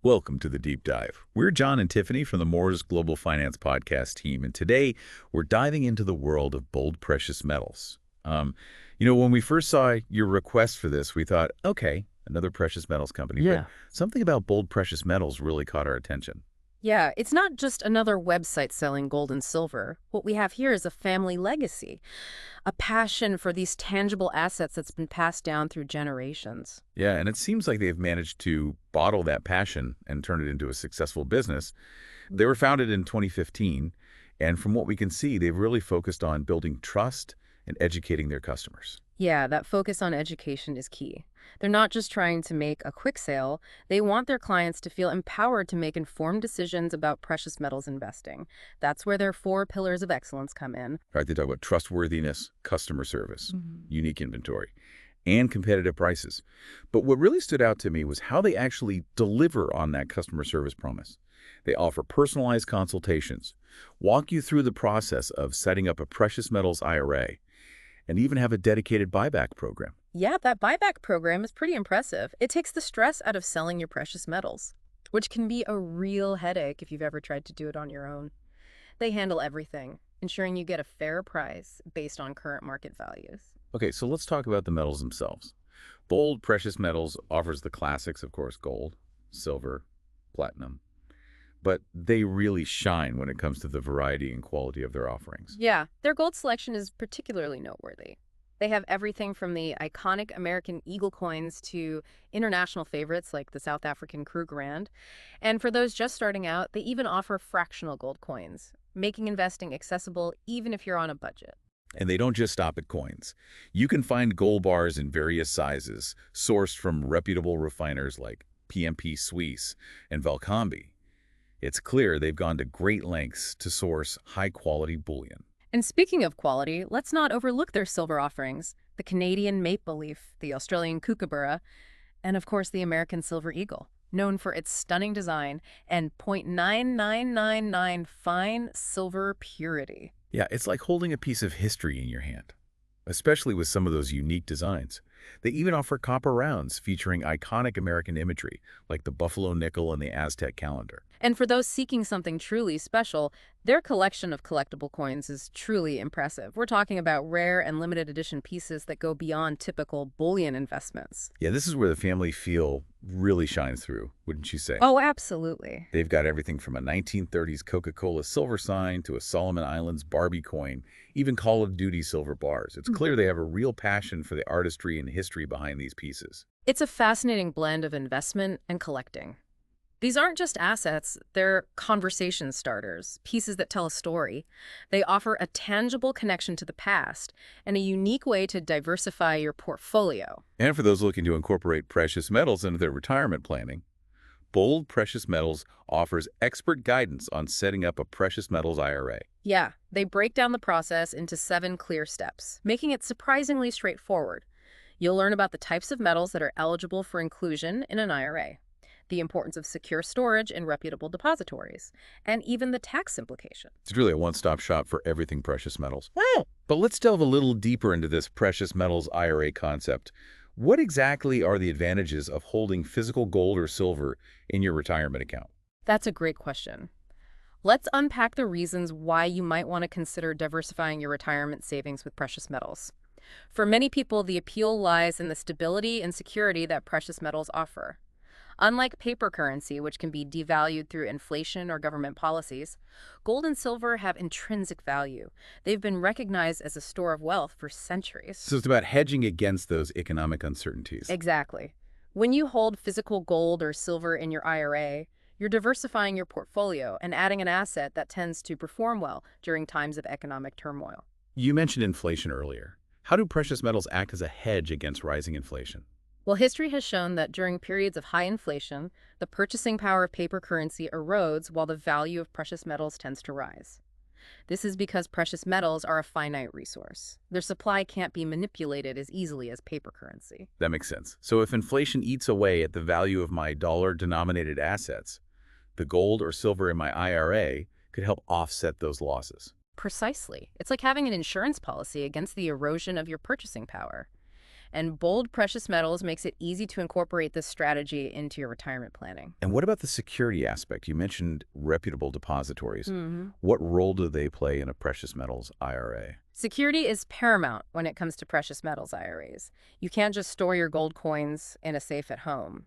Welcome to the Deep Dive. We're John and Tiffany from the Moore's Global Finance podcast team, and today we're diving into the world of bold precious metals. When we first saw your request for this, we thought, okay, another precious metals company, but Yeah. something about bold precious metals really caught our attention. Yeah, it's not just another website selling gold and silver. What we have here is a family legacy, a passion for these tangible assets that's been passed down through generations. Yeah, and it seems like they've managed to bottle that passion and turn it into a successful business. They were founded in 2015, and from what we can see, they've really focused on building trust and educating their customers. Yeah, that focus on education is key. They're not just trying to make a quick sale, they want their clients to feel empowered to make informed decisions about precious metals investing. That's where their 4 pillars of excellence come in. Right, they talk about trustworthiness, customer service, unique inventory, and competitive prices. But what really stood out to me was how they actually deliver on that customer service promise. They offer personalized consultations, walk you through the process of setting up a precious metals IRA, and even have a dedicated buyback program. Yeah, that buyback program is pretty impressive. It takes the stress out of selling your precious metals, which can be a real headache if you've ever tried to do it on your own. They handle everything, ensuring you get a fair price based on current market values. Okay, so let's talk about the metals themselves. Bold precious metals offers the classics, of course, gold, silver, platinum. But they really shine when it comes to the variety and quality of their offerings. Yeah, their gold selection is particularly noteworthy. They have everything from the iconic American Eagle coins to international favorites like the South African Krugerrand. And for those just starting out, they even offer fractional gold coins, making investing accessible even if you're on a budget. And they don't just stop at coins. You can find gold bars in various sizes, sourced from reputable refiners like PMP Suisse and Valcambi. It's clear they've gone to great lengths to source high-quality bullion. And speaking of quality, let's not overlook their silver offerings: the Canadian maple leaf, the Australian kookaburra, and of course the American silver eagle, known for its stunning design and 0.9999 fine silver purity. Yeah, it's like holding a piece of history in your hand, especially with some of those unique designs. They even offer copper rounds featuring iconic American imagery, like the buffalo nickel and the Aztec calendar. And for those seeking something truly special, their collection of collectible coins is truly impressive. We're talking about rare and limited edition pieces that go beyond typical bullion investments. Yeah, this is where the family feel really shines through, wouldn't you say? Oh, absolutely. They've got everything from a 1930s Coca-Cola silver sign to a Solomon Islands Barbie coin, even Call of Duty silver bars. It's clear they have a real passion for the artistry and history behind these pieces. It's a fascinating blend of investment and collecting. These aren't just assets, they're conversation starters, pieces that tell a story. They offer a tangible connection to the past and a unique way to diversify your portfolio. And for those looking to incorporate precious metals into their retirement planning, Bold Precious Metals offers expert guidance on setting up a precious metals IRA. Yeah, they break down the process into 7 clear steps, making it surprisingly straightforward. You'll learn about the types of metals that are eligible for inclusion in an IRA, the importance of secure storage in reputable depositories, and even the tax implications. It's really a one-stop shop for everything precious metals. But let's delve a little deeper into this precious metals IRA concept. What exactly are the advantages of holding physical gold or silver in your retirement account? That's a great question. Let's unpack the reasons why you might want to consider diversifying your retirement savings with precious metals. For many people, the appeal lies in the stability and security that precious metals offer. Unlike paper currency, which can be devalued through inflation or government policies, gold and silver have intrinsic value. They've been recognized as a store of wealth for centuries. So it's about hedging against those economic uncertainties. Exactly. When you hold physical gold or silver in your IRA, you're diversifying your portfolio and adding an asset that tends to perform well during times of economic turmoil. You mentioned inflation earlier. How do precious metals act as a hedge against rising inflation? Well, history has shown that during periods of high inflation, the purchasing power of paper currency erodes while the value of precious metals tends to rise. This is because precious metals are a finite resource. Their supply can't be manipulated as easily as paper currency. That makes sense. So if inflation eats away at the value of my dollar-denominated assets, the gold or silver in my IRA could help offset those losses. Precisely. It's like having an insurance policy against the erosion of your purchasing power. And Bold Precious Metals makes it easy to incorporate this strategy into your retirement planning. And what about the security aspect? You mentioned reputable depositories. hmm What role do they play in a precious metals IRA? Security is paramount when it comes to precious metals IRAs. You can't just store your gold coins in a safe at home.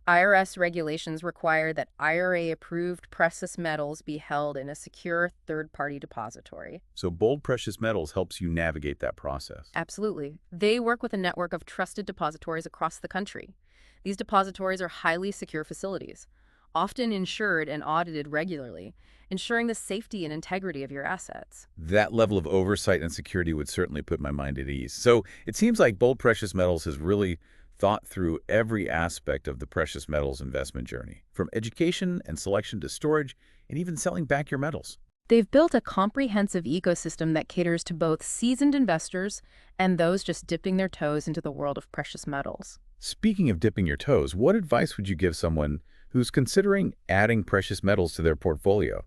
IRS regulations require that IRA-approved precious metals be held in a secure third-party depository. So Bold Precious Metals helps you navigate that process. Absolutely. They work with a network of trusted depositories across the country. These depositories are highly secure facilities, often insured and audited regularly, ensuring the safety and integrity of your assets. That level of oversight and security would certainly put my mind at ease. So it seems like Bold Precious Metals has really thought through every aspect of the precious metals investment journey, from education and selection to storage and even selling back your metals. They've built a comprehensive ecosystem that caters to both seasoned investors and those just dipping their toes into the world of precious metals. Speaking of dipping your toes, what advice would you give someone who's considering adding precious metals to their portfolio?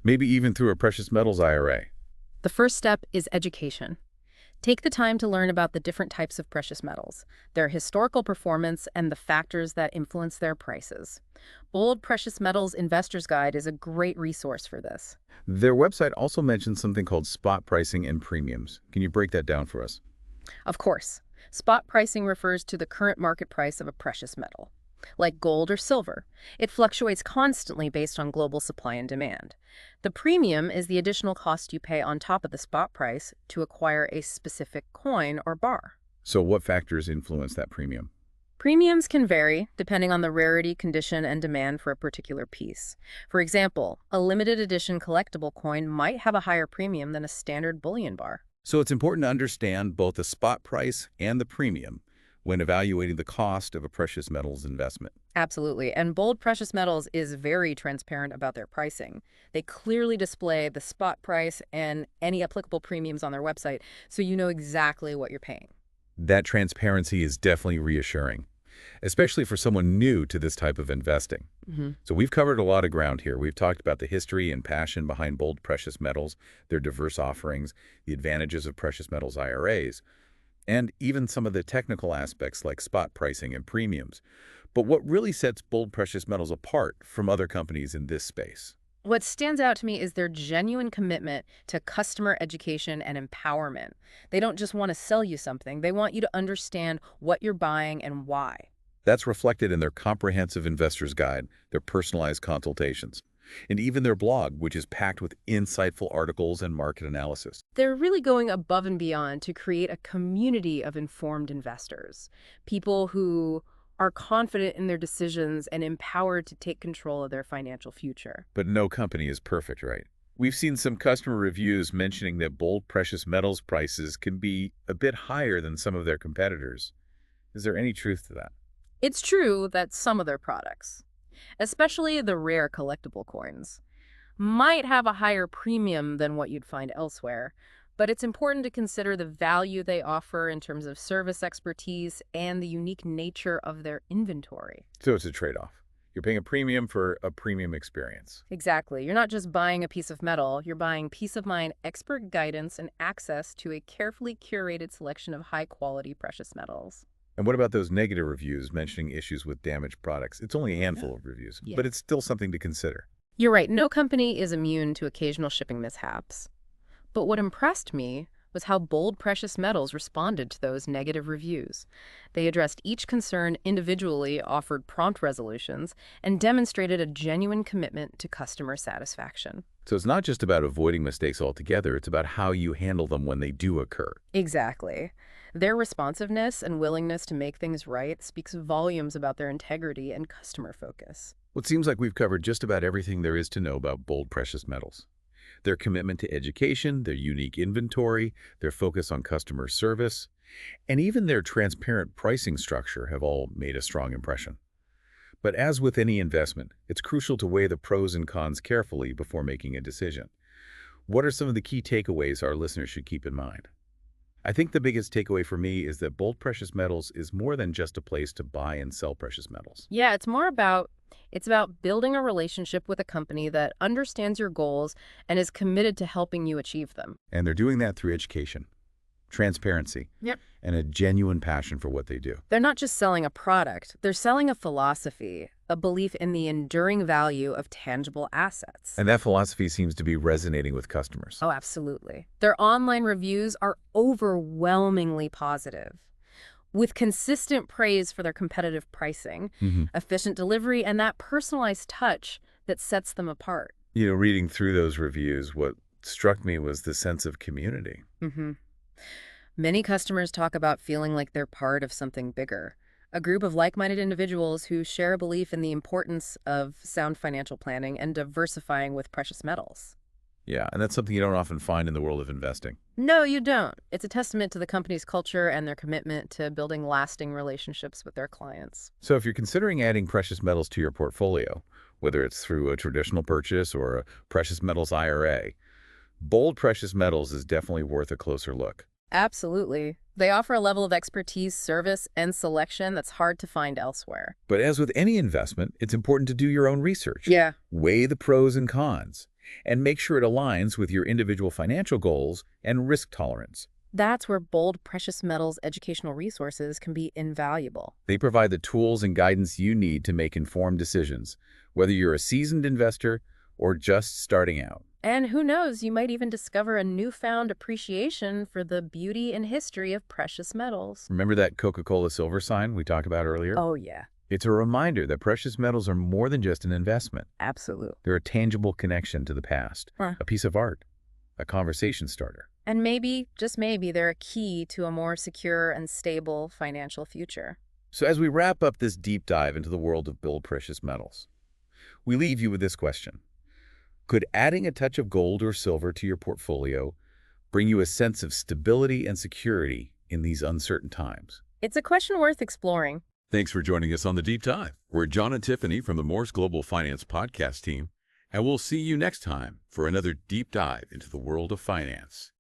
Maybe even through a precious metals IRA. The first step is education. Take the time to learn about the different types of precious metals, their historical performance, and the factors that influence their prices. Bold Precious Metals Investor's Guide is a great resource for this. Their website also mentions something called spot pricing and premiums. Can you break that down for us? Of course, spot pricing refers to the current market price of a precious metal, like gold or silver. It fluctuates constantly based on global supply and demand. The premium is the additional cost you pay on top of the spot price to acquire a specific coin or bar. So what factors influence that premium? Premiums can vary depending on the rarity, condition, and demand for a particular piece. For example, a limited edition collectible coin might have a higher premium than a standard bullion bar. So it's important to understand both the spot price and the premium when evaluating the cost of a precious metals investment. Absolutely. And Bold Precious Metals is very transparent about their pricing. They clearly display the spot price and any applicable premiums on their website, so you know exactly what you're paying. That transparency is definitely reassuring, especially for someone new to this type of investing. So we've covered a lot of ground here. We've talked about the history and passion behind Bold Precious Metals, their diverse offerings, the advantages of precious metals IRAs, and even some of the technical aspects like spot pricing and premiums. But what really sets Bold Precious Metals apart from other companies in this space? What stands out to me is their genuine commitment to customer education and empowerment. They don't just want to sell you something, they want you to understand what you're buying and why. That's reflected in their comprehensive investor's guide, their personalized consultations, and even their blog, which is packed with insightful articles and market analysis. They're really going above and beyond to create a community of informed investors, people who are confident in their decisions and empowered to take control of their financial future. But no company is perfect, right? We've seen some customer reviews mentioning that Bold Precious Metals prices can be a bit higher than some of their competitors. Is there any truth to that? It's true that some of their products, especially the rare collectible coins, might have a higher premium than what you'd find elsewhere, but it's important to consider the value they offer in terms of service expertise and the unique nature of their inventory. So it's a trade-off. You're paying a premium for a premium experience. Exactly. You're not just buying a piece of metal, you're buying peace of mind, expert guidance, and access to a carefully curated selection of high-quality precious metals. And what about those negative reviews mentioning issues with damaged products? It's only a handful of reviews, but it's still something to consider. You're right. No company is immune to occasional shipping mishaps. But what impressed me was how Bold Precious Metals responded to those negative reviews. They addressed each concern individually, offered prompt resolutions, and demonstrated a genuine commitment to customer satisfaction. So it's not just about avoiding mistakes altogether, it's about how you handle them when they do occur. Exactly. Their responsiveness and willingness to make things right speaks volumes about their integrity and customer focus. Well, it seems like we've covered just about everything there is to know about Bold Precious Metals. Their commitment to education, their unique inventory, their focus on customer service, and even their transparent pricing structure have all made a strong impression. But as with any investment, it's crucial to weigh the pros and cons carefully before making a decision. What are some of the key takeaways our listeners should keep in mind? I think the biggest takeaway for me is that Bold Precious Metals is more than just a place to buy and sell precious metals. Yeah, it's about building a relationship with a company that understands your goals and is committed to helping you achieve them. And they're doing that through education. transparency, Yep. and a genuine passion for what they do. They're not just selling a product, they're selling a philosophy, a belief in the enduring value of tangible assets. And that philosophy seems to be resonating with customers. Oh, absolutely. Their online reviews are overwhelmingly positive, with consistent praise for their competitive pricing, efficient delivery, and that personalized touch that sets them apart. Reading through those reviews, what struck me was the sense of community. Many customers talk about feeling like they're part of something bigger, a group of like-minded individuals who share a belief in the importance of sound financial planning and diversifying with precious metals. Yeah, and that's something you don't often find in the world of investing. No, you don't. It's a testament to the company's culture and their commitment to building lasting relationships with their clients. So if you're considering adding precious metals to your portfolio, whether it's through a traditional purchase or a precious metals IRA, Bold Precious Metals is definitely worth a closer look. Absolutely. They offer a level of expertise, service, and selection that's hard to find elsewhere. But as with any investment, it's important to do your own research. Yeah. Weigh the pros and cons, and make sure it aligns with your individual financial goals and risk tolerance. That's where Bold Precious Metals educational resources can be invaluable. They provide the tools and guidance you need to make informed decisions, whether you're a seasoned investor or just starting out. And who knows, you might even discover a newfound appreciation for the beauty and history of precious metals. Remember that Coca-Cola silver sign we talked about earlier? Oh, yeah. It's a reminder that precious metals are more than just an investment. Absolutely. They're a tangible connection to the past, a piece of art, a conversation starter. And maybe, just maybe, they're a key to a more secure and stable financial future. So as we wrap up this deep dive into the world of Bold Precious Metals, we leave you with this question. Could adding a touch of gold or silver to your portfolio bring you a sense of stability and security in these uncertain times? It's a question worth exploring. Thanks for joining us on The Deep Dive. We're John and Tiffany from the Morse Global Finance podcast team, and we'll see you next time for another deep dive into the world of finance.